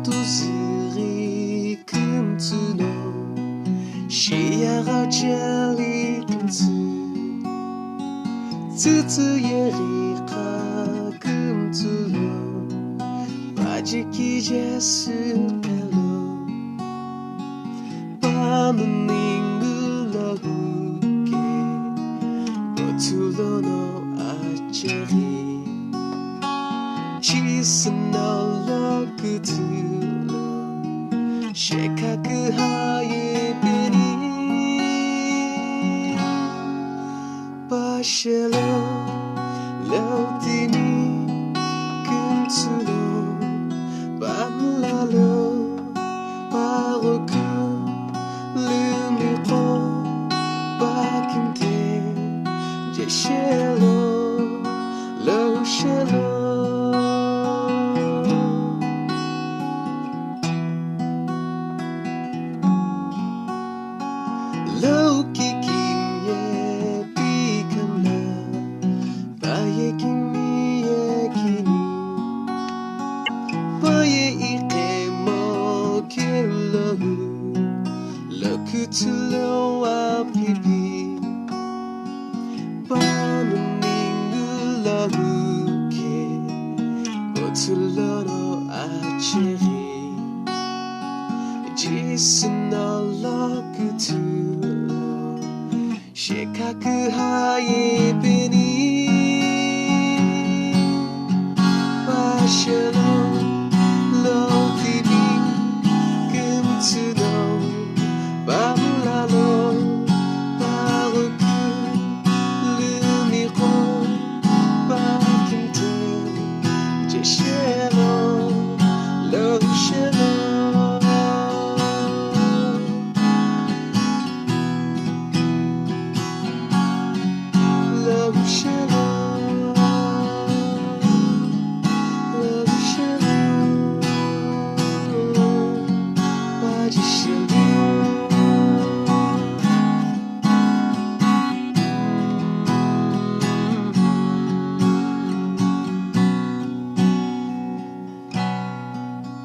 Tuziri kumtsuno Shiyara jeli kumtsu Tsutsu ka kumtsuno Bajiki jesu pelo Pamuningu lohuke Botulo no acheri Chisano lokutulo Shekaku hayebeni Bashelo Lotini Kumtsuno Bamlalo Baroku Lumiro Bakimte Jeshelo Loshelo Loki kimye pikana Baye kimye kini Baye ikemo kelohu Lokutulo apipi Banuningu lohuke Botulo no acheri Jisuno lokutulo Shekaku hayebeni Bashelo Lotini Kumtsuno Bamlalo Baroku Lumiro Bakimte Jeshelo Loshelo Loshelo Loshelo Bajishelo